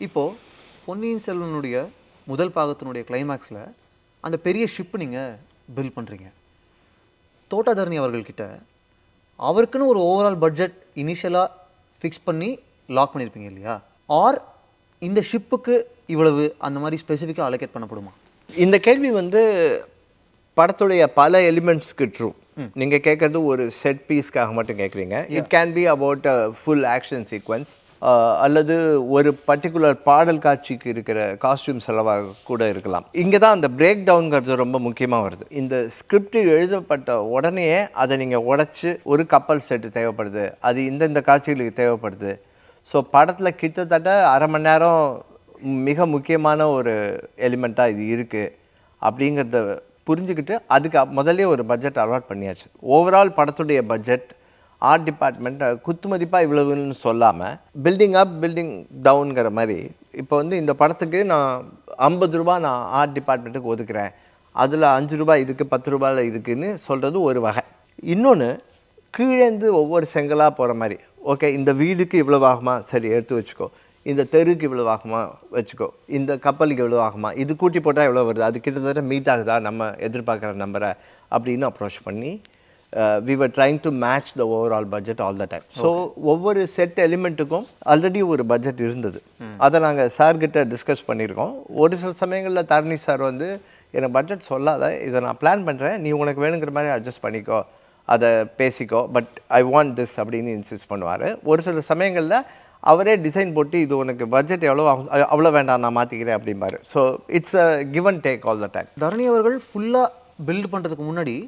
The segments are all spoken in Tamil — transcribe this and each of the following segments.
இப்போது பொன்னியின் செல்வனுடைய முதல் பாகத்தினுடைய கிளைமேக்ஸில் அந்த பெரிய ஷிப்பு நீங்கள் பில்ட் பண்ணுறீங்க. தோட்டாதரணி அவர்கள்கிட்ட அவருக்குன்னு ஒரு ஓவரால் பட்ஜெட் இனிஷியலாக ஃபிக்ஸ் பண்ணி லாக் பண்ணியிருப்பீங்க இல்லையா? ஆர் இந்த ஷிப்புக்கு இவ்வளவு அந்த மாதிரி ஸ்பெசிஃபிக்காக அலோகேட் பண்ணப்படுமா? இந்த கேள்வி படத்துடைய பல எலிமெண்ட்ஸ்க்கு ட்ரூ. நீங்கள் கேட்குறது ஒரு செட் பீஸ்க்காக மட்டும் கேட்குறீங்க. It can be about a full action sequence, அல்லது ஒரு பர்டிகுலர் பாடல் காட்சிக்கு இருக்கிற காஸ்டியூம் செலவாக கூட இருக்கலாம். இங்கே தான் அந்த பிரேக் டவுன்கிறது ரொம்ப முக்கியமாக வருது. இந்த ஸ்கிரிப்ட் எழுதப்பட்ட உடனே அதை நீங்கள் உடைச்சி ஒரு கப்பல் செட்டு தேவைப்படுது, அது இந்தந்த காட்சிகளுக்கு தேவைப்படுது. ஸோ படத்தில் கிட்டத்தட்ட அரை மணி நேரம் மிக முக்கியமான ஒரு எலிமெண்ட்டாக இது இருக்குது அப்படிங்கிறத புரிஞ்சுக்கிட்டு அதுக்கு முதல்ல ஒரு பட்ஜெட் அலாட் பண்ணியாச்சு. ஓவரால் படத்துடைய பட்ஜெட் ஆர்ட் டிபார்ட்மெண்ட் குத்துமதிப்பாக இவ்வளவுன்னு சொல்லாமல் பில்டிங் அப் பில்டிங் டவுனுங்கிற மாதிரி இப்போ இந்த படத்துக்கு நான் 50 ரூபா நான் ஆர்ட் டிபார்ட்மெண்ட்டுக்கு ஒதுக்குறேன், அதில் 5 ரூபாய் இதுக்கு 10 ரூபாயில் இதுக்குன்னு சொல்கிறது ஒரு வகை. இன்னொன்று, கீழேந்து ஒவ்வொரு செங்கலாக போகிற மாதிரி, ஓகே இந்த வீடுக்கு இவ்வளோ ஆகுமா, சரி எடுத்து வச்சுக்கோ, இந்த தெருவுக்கு இவ்வளோ ஆகுமா வச்சுக்கோ, இந்த கப்பலுக்கு இவ்வளோ ஆகுமா, இது கூட்டி போட்டால் எவ்வளோ வருது, அது கிட்டத்தட்ட மீட் ஆகுதா நம்ம எதிர்பார்க்குற நம்பரை அப்படின்னு அப்ரோச் பண்ணி we were trying to match the overall budget all the time. So ஒவ்வொரு செட் எலிமெண்ட்டுக்கும் ஆல்ரெடி ஒரு பட்ஜெட் இருந்தது. அதை நாங்கள் சார்கிட்ட டிஸ்கஸ் பண்ணியிருக்கோம். ஒரு சில சமயங்களில் தரணி சார் எனக்கு பட்ஜெட் சொல்லாத, இதை நான் பிளான் பண்ணுறேன், நீ உனக்கு வேணுங்கிற மாதிரி அட்ஜஸ்ட் பண்ணிக்கோ, அதை பேசிக்கோ, பட் ஐ வாண்ட் திஸ் அப்படின்னு இன்சிஸ்ட் பண்ணுவார். ஒரு சில சமயங்களில் அவரே டிசைன் போட்டு இது உனக்கு பட்ஜெட் எவ்வளோ ஆகும், அவ்வளோ வேண்டாம் நான் மாற்றிக்கிறேன் அப்படிம்பாரு. So it's a give and take all the time. Tharani அவர்கள் ஃபுல்லாக பில்ட் பண்ணுறதுக்கு முன்னாடி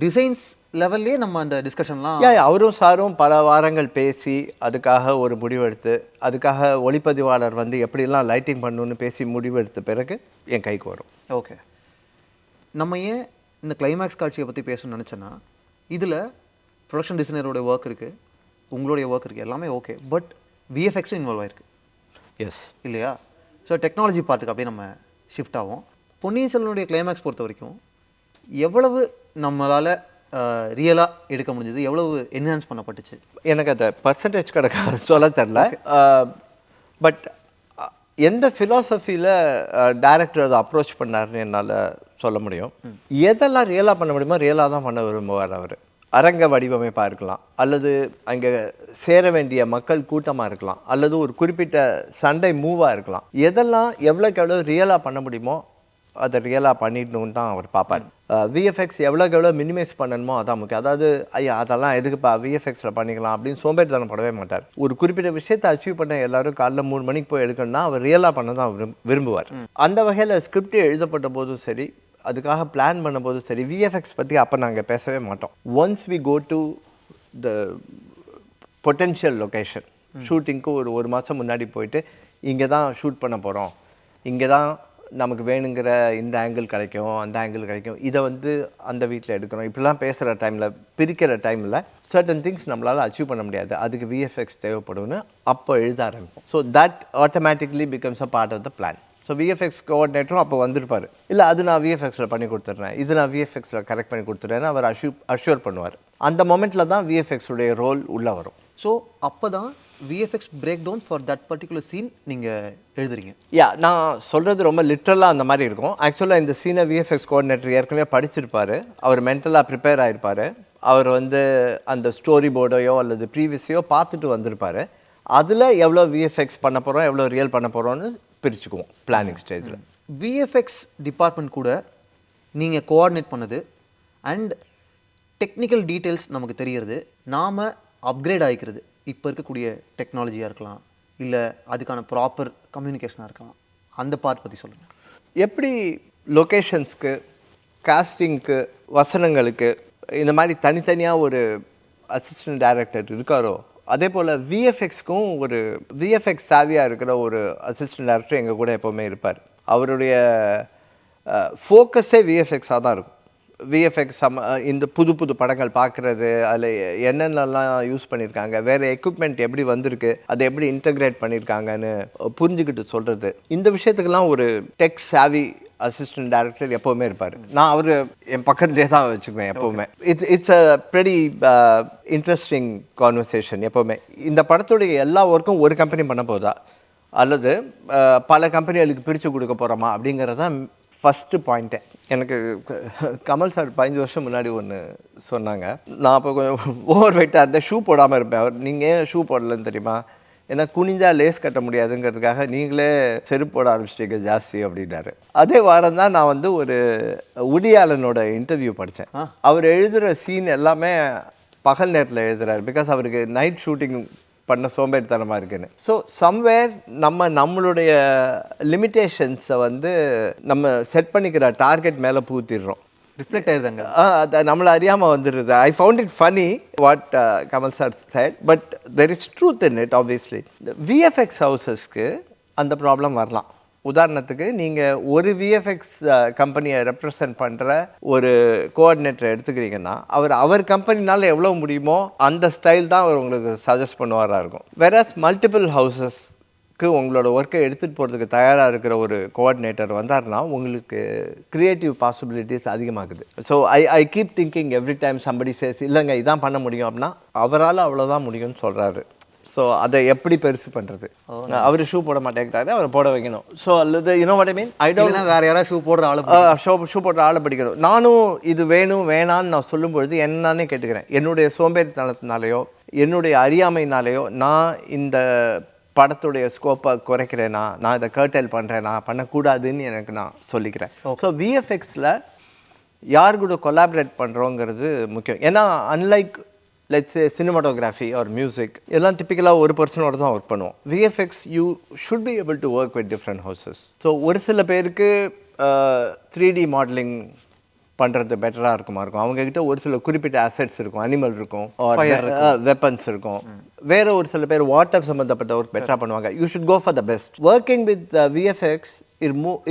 டிசைன்ஸ் லெவல்லே நம்ம அந்த டிஸ்கஷன்லாம் அவரும் சாரும் பல வாரங்கள் பேசி அதுக்காக ஒரு முடிவெடுத்து, அதுக்காக ஒளிப்பதிவாளர் எப்படிலாம் லைட்டிங் பண்ணணுன்னு பேசி முடிவெடுத்த பிறகு என் கைக்கு வரும். ஓகே, நம்ம ஏன் இந்த கிளைமேக்ஸ் காட்சியை பற்றி பேசணும்னு நினச்சேன்னா, இதில் ப்ரொடக்ஷன் டிசைனரோட ஒர்க் இருக்குது, உங்களுடைய ஒர்க் இருக்குது, எல்லாமே ஓகே, பட் விஎஃப்எக்ஸும் இன்வால்வ் ஆகிருக்கு. எஸ் இல்லையா? ஸோ டெக்னாலஜி பார்ட்டுக்கு அப்படியே நம்ம ஷிஃப்ட் ஆகும். பொன்னியின் செல்வனுடைய கிளைமேக்ஸ் பொறுத்த வரைக்கும் எவ்வளவு நம்மளால் ரியலாக எடுக்க முடிஞ்சது, எவ்வளவு என்ஹான்ஸ் பண்ணப்பட்டுச்சு? எனக்கு அந்த பர்சன்டேஜ் கணக்காக சொல்ல தெரில. பட் எந்த ஃபிலாசபியில் டைரக்டர் அதை அப்ரோச் பண்ணாருன்னு என்னால் சொல்ல முடியும். எதெல்லாம் ரியலாக பண்ண முடியுமோ ரியலாக தான் பண்ண விரும்புவார் அவர். அரங்க வடிவமைப்பாக இருக்கலாம், அல்லது அங்கே சேர வேண்டிய மக்கள் கூட்டமாக இருக்கலாம், அல்லது ஒரு குறிப்பிட்ட சண்டை மூவாக இருக்கலாம். எதெல்லாம் எவ்வளோக்கு எவ்வளோ ரியலாக பண்ண முடியுமோ அதை ரியலாக பண்ணிடணுன்னு தான் அவர் பார்ப்பார். விஎஃப்எக்ஸ் எவ்வளோக்கு எவ்வளோ மினிமைஸ் பண்ணணுமோ அதான் முக்கியம். அதாவது ஐயா அதெல்லாம் எதுக்குப்பா விஎஃப்எக்ஸில் பண்ணிக்கலாம் அப்படின்னு சோம்பேறித்தனம் படவே மாட்டார். ஒரு குறிப்பிட்ட விஷயத்தை அச்சீவ் பண்ண எல்லாரும் காலைல 3 மணிக்கு போய் எடுக்கணும்னா அவர் ரியலாக பண்ண தான் விரும்புவார். அந்த வகையில் ஸ்கிரிப்ட் எழுதப்பட்ட போதும் சரி, அதுக்காக பிளான் பண்ணும்போதும் சரி, விஎஃப்எக்ஸ் பற்றி அப்போ நாங்கள் பேசவே மாட்டோம். Once we go to the potential location, ஷூட்டிங்க்கு ஒரு மாதம் முன்னாடி போயிட்டு இங்கே தான் ஷூட் பண்ண போகிறோம், இங்கே தான் நமக்கு வேணுங்கிற இந்த ஆங்கிள் கிடைக்கும், அந்த ஆங்கிள் கிடைக்கும், இதை அந்த வீட்டில் எடுக்கணும், இப்படிலாம் பேசுகிற டைமில், பிரிக்கிற டைமில் சர்டன் திங்ஸ் நம்மளால் அச்சீவ் பண்ண முடியாது, அதுக்கு விஎஃப்எக்ஸ் தேவைப்படும்னு அப்போ எழுத ஆரம்பிப்போம். So that automatically becomes a part of the plan. So VFX கோஆர்டினேட்டரும் அப்போ வந்திருப்பார். இல்லை அது நான் விஎஃப்எக்ஸில் பண்ணி கொடுத்துட்றேன், இது நான் விஎஃப்எக்ஸில் கரெக்ட் பண்ணி கொடுத்துட்றேன்னு அவர் அஷ்யூர் பண்ணுவார். அந்த மொமெண்ட்டில் தான் விஎஃப்எக்ஸுடைய ரோல் உள்ளே வரும். ஸோ அப்போ தான் VFX breakdown for that particular scene நீங்கள் எழுதுறீங்க. நான் சொல்கிறது ரொம்ப லிட்ரலாக அந்த மாதிரி இருக்கும். ஆக்சுவலாக இந்த சீனை விஎஃப்எக்ஸ் கோஆர்டினேட்டர் ஏற்கனவே படிச்சிருப்பார், அவர் மென்டலாக ப்ரிப்பேர் ஆகிருப்பார், அவர் அந்த ஸ்டோரி போர்டையோ அல்லது ப்ரீவியஸையோ பார்த்துட்டு வந்திருப்பார். அதில் எவ்வளோ விஎஃப்எக்ஸ் பண்ண போகிறோம், எவ்வளோ ரியல் பண்ண போகிறோன்னு பிரிச்சுக்குவோம் பிளானிங் ஸ்டேஜில். விஎஃப்எக்ஸ் டிபார்ட்மெண்ட் கூட நீங்கள் கோஆர்டினேட் பண்ணது அண்ட் டெக்னிக்கல் டீட்டெயில்ஸ் நமக்கு தெரியறது, நாம் அப்கிரேட் ஆகிக்கிறது, இப்போ இருக்கக்கூடிய டெக்னாலஜியாக இருக்கலாம், இல்லை அதுக்கான ப்ராப்பர் கம்யூனிகேஷனாக இருக்கலாம், அந்த பார்ட் பற்றி சொல்லுங்கள். எப்படி லொக்கேஷன்ஸ்க்கு, காஸ்டிங்க்கு, வசனங்களுக்கு இந்த மாதிரி தனித்தனியாக ஒரு அசிஸ்டன்ட் டைரக்டர் இருக்காரோ, அதே போல் விஎஃப்எக்ஸ்க்கும் ஒரு விஎஃப்எக்ஸ் சாவியாக இருக்கிற ஒரு அசிஸ்டன்ட் டைரக்டர் எங்கள் கூட எப்போவுமே இருப்பார். அவருடைய ஃபோக்கஸே விஎஃப்எக்ஸாக தான் இருக்கும். விஎஃப்எக்ஸ் இந்த புது புது படங்கள் பார்க்குறது, அதில் என்னென்னலாம் யூஸ் பண்ணியிருக்காங்க, வேறு எக்யூப்மெண்ட் எப்படி வந்திருக்கு, அதை எப்படி இன்டகிரேட் பண்ணியிருக்காங்கன்னு புரிஞ்சுக்கிட்டு சொல்கிறது, இந்த விஷயத்துக்கெல்லாம் ஒரு டெக் சாவி அசிஸ்டன்ட் டைரக்டர் எப்போவுமே இருப்பார். நான் அவர் என் பக்கத்துலேயே தான் வச்சுக்குவேன் எப்போவுமே. It's a pretty interesting conversation எப்போவுமே. இந்த படத்துடைய எல்லா ஒர்க்கும் ஒரு கம்பெனி பண்ண போதா, அல்லது பல கம்பெனிகளுக்கு பிரித்து கொடுக்க போகிறோமா அப்படிங்கிறது தான் ஃபஸ்ட்டு பாயிண்ட்டே. எனக்கு கமல் சார் 15 வருஷம் முன்னாடி ஒன்று சொன்னாங்க. நான் அப்போ கொஞ்சம் ஓவர் வெயிட்டாக இருந்தேன், ஷூ போடாமல் இருப்பேன். அவர் நீங்கள் ஏன் ஷூ போடலன்னு தெரியுமா, ஏன்னா குனிஞ்சா லேஸ் கட்ட முடியாதுங்கிறதுக்காக நீங்களே செருப்பு போட ஆரம்பிச்சிட்டீங்க ஜாஸ்தி அப்படின்னாரு. அதே வாரம் தான் நான் வந்து ஒரு உடி ஆலனோட இன்டர்வியூ படித்தேன். அவர் எழுதுகிற சீன் எல்லாமே பகல் நேரத்தில் எழுதுறாரு, பிகாஸ் அவருக்கு நைட் ஷூட்டிங் பண்ண சோம்பேறித்தனமாக இருக்குன்னு. ஸோ சம்வேர் நம்மளுடைய லிமிட்டேஷன்ஸை வந்து நம்ம செட் பண்ணிக்கிற டார்கெட் மேலே பூத்திடுறோம், ரிஃப்ளெக்ட் ஆயிருந்தாங்க. அது நம்மளை அறியாமல் வந்துடுது. I found it funny what Kamal sir said, but there is truth in it. Obviously VFX ஹவுசஸ்க்கு அந்த ப்ராப்ளம் வரலாம். உதாரணத்துக்கு நீங்கள் ஒரு விஎஃப்எக்ஸ் கம்பெனியை ரெப்ரசன்ட் பண்ணுற ஒரு கோஆர்டினேட்டரை எடுத்துக்கிறீங்கன்னா அவர் கம்பெனினால எவ்வளோ முடியுமோ அந்த ஸ்டைல் தான் அவர் உங்களுக்கு சஜஸ்ட் பண்ணுவாராக இருக்கும். வேறஸ் மல்டிபிள் ஹவுசஸ்க்கு உங்களோட ஒர்க்கை எடுத்துகிட்டு போகிறதுக்கு தயாராக இருக்கிற ஒரு கோஆர்டினேட்டர் வந்தார்னா உங்களுக்கு க்ரியேட்டிவ் பாசிபிலிட்டிஸ் அதிகமாகுது. So I keep thinking every time somebody says இல்லைங்க இதான் பண்ண முடியும் அப்படின்னா அவரால் அவ்வளோதான் முடியும்னு சொல்கிறாரு. ஸோ அதை எப்படி பெருசு பண்ணுறது? அவர் ஷூ போட மாட்டேங்கிறாரு, அவரை போட வைக்கணும். ஸோ அல்லது you know what I mean, I don't வேற யாராவது ஷூ போடுற ஆளு ஷூ போடுற ஆளை படிக்கணும். நானும் இது வேணும் வேணான்னு நான் சொல்லும்பொழுது என்னன்னே கேட்டுக்கிறேன். என்னுடைய சோம்பேறித்தனத்தினாலேயோ என்னுடைய அறியாமையினாலேயோ நான் இந்த படத்துடைய ஸ்கோப்பை குறைக்கிறேனா, நான் இதை கர்டைல் பண்ணுறேனா, பண்ணக்கூடாதுன்னு எனக்கு நான் சொல்லிக்கிறேன். ஸோ விஎஃப்எக்ஸில் யார் கூட கொலாபரேட் பண்ணுறோங்கிறது முக்கியம். ஏன்னா unlike let's say cinematography or music எல்லாம் டிப்பிக்கலாக ஒரு பர்சனோட தான் ஒர்க் பண்ணுவோம். VFX you should be able to work with different houses. So ஒரு சில பேருக்கு 3D மாடலிங் பண்ணுறது பெட்டராக இருக்கும். அவங்கக்கிட்ட ஒரு சில குறிப்பிட்ட அசெட்ஸ் இருக்கும், அனிமல் இருக்கும், வெப்பன்ஸ் இருக்கும். வேறு ஒரு சில பேர் வாட்டர் சம்மந்தப்பட்ட ஒர்க் பெட்டராக பண்ணுவாங்க. You should go for the best. Working with VFX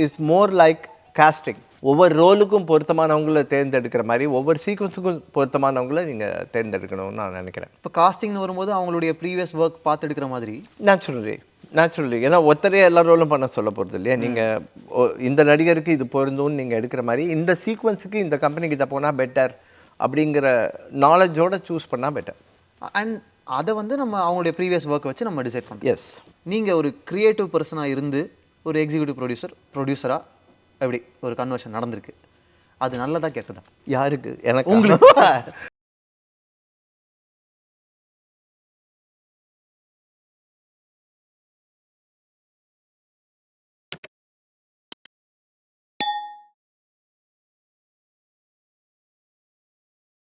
is more like casting. ஒவ்வொரு ரோலுக்கும் பொருத்தமானவங்களை தேர்ந்தெடுக்கிற மாதிரி ஒவ்வொரு சீக்வன்ஸுக்கும் பொருத்தமானவங்களை நீங்கள் தேர்ந்தெடுக்கணும்னு நான் நினைக்கிறேன். இப்போ காஸ்டிங்னு வரும்போது அவங்களுடைய ப்ரீவியஸ் ஒர்க் பார்த்து எடுக்கிற மாதிரி நேச்சுரலி ஏன்னா ஒத்தரையே எல்லா ரோலும் பண்ண சொல்ல போகிறது இல்லையா. நீங்கள் இந்த நடிகருக்கு இது பொருந்தும்னு நீங்கள் எடுக்கிற மாதிரி இந்த சீக்வன்ஸுக்கு இந்த கம்பெனிக்கிட்ட போனால் பெட்டர் அப்படிங்கிற நாலேஜோடு சூஸ் பண்ணால் பெட்டர். அண்ட் அதை வந்து நம்ம அவங்களுடைய ப்ரீவியஸ் ஒர்க்கை வச்சு நம்ம டிசைட் பண்ணுறோம். எஸ், நீங்கள் ஒரு க்ரியேட்டிவ் பர்சனாக இருந்து ஒரு எக்ஸிக்யூட்டிவ் ப்ரொடியூசராக எப்படி ஒரு கன்வர்ஷன் நடந்திருக்கு, அது நல்லதாக கேட்டதா? யாருக்கு? எனக்கு உங்களுக்கு